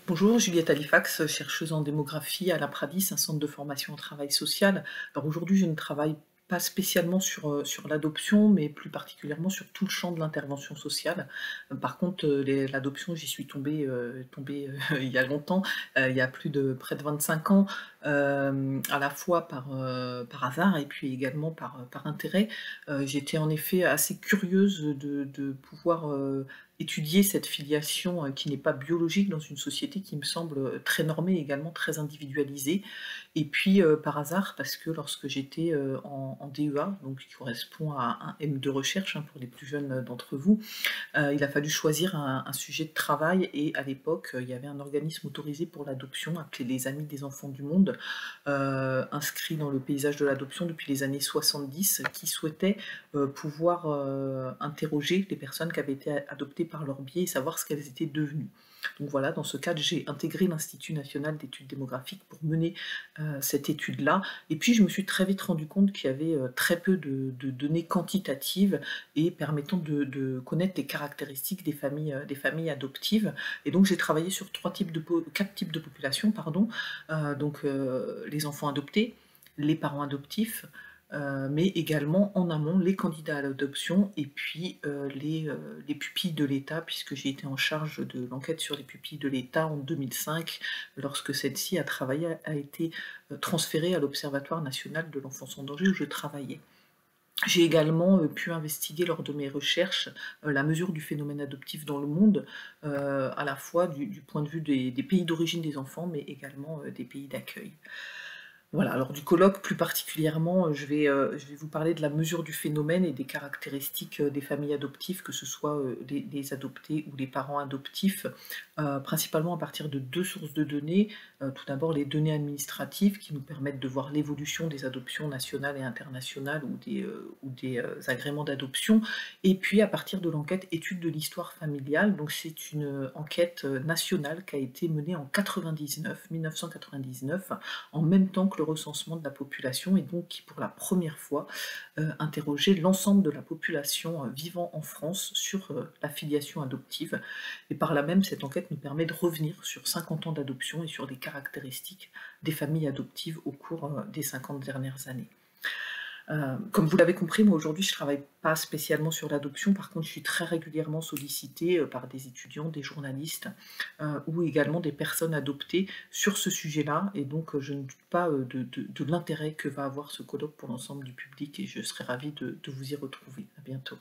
Bonjour, Juliette Halifax, chercheuse en démographie à l'APRADIS, un centre de formation en travail social. Alors aujourd'hui, je ne travaille pas spécialement sur l'adoption, mais plus particulièrement sur tout le champ de l'intervention sociale. Par contre, l'adoption, j'y suis tombée il y a longtemps, il y a près de 25 ans, à la fois par hasard et puis également par intérêt. J'étais en effet assez curieuse de pouvoir étudier cette filiation qui n'est pas biologique dans une société qui me semble très normée et également très individualisée. Et puis par hasard, parce que lorsque j'étais en DEA, donc qui correspond à un M de recherche pour les plus jeunes d'entre vous, il a fallu choisir un sujet de travail et à l'époque, il y avait un organisme autorisé pour l'adoption appelé les Amis des enfants du monde, inscrit dans le paysage de l'adoption depuis les années 70, qui souhaitait pouvoir interroger les personnes qui avaient été adoptées par leur biais et savoir ce qu'elles étaient devenues. Donc voilà, dans ce cadre, j'ai intégré l'Institut national d'études démographiques pour mener cette étude-là. Et puis, je me suis très vite rendu compte qu'il y avait très peu de données quantitatives et permettant de connaître les caractéristiques des familles adoptives. Et donc, j'ai travaillé sur quatre types de populations, pardon. Les enfants adoptés, les parents adoptifs, mais également en amont les candidats à l'adoption et puis les pupilles de l'État, puisque j'ai été en charge de l'enquête sur les pupilles de l'État en 2005, lorsque celle-ci a été transférée à l'Observatoire national de l'enfance en danger où je travaillais. J'ai également pu investiguer lors de mes recherches la mesure du phénomène adoptif dans le monde, à la fois du point de vue des pays d'origine des enfants, mais également des pays d'accueil. Voilà, alors du colloque plus particulièrement, je vais vous parler de la mesure du phénomène et des caractéristiques des familles adoptives, que ce soit les adoptés ou les parents adoptifs, principalement à partir de deux sources de données. Tout d'abord, les données administratives qui nous permettent de voir l'évolution des adoptions nationales et internationales ou des agréments d'adoption, et puis à partir de l'enquête étude de l'histoire familiale. Donc c'est une enquête nationale qui a été menée en 1999, en même temps que le recensement de la population, et donc qui pour la première fois interrogeait l'ensemble de la population vivant en France sur la filiation adoptive. Et par là même, cette enquête nous permet de revenir sur 50 ans d'adoption et sur les caractéristiques des familles adoptives au cours des 50 dernières années. Comme vous l'avez compris, moi aujourd'hui je ne travaille pas spécialement sur l'adoption, par contre je suis très régulièrement sollicitée par des étudiants, des journalistes ou également des personnes adoptées sur ce sujet-là, et donc je ne doute pas de l'intérêt que va avoir ce colloque pour l'ensemble du public et je serai ravie de vous y retrouver. À bientôt.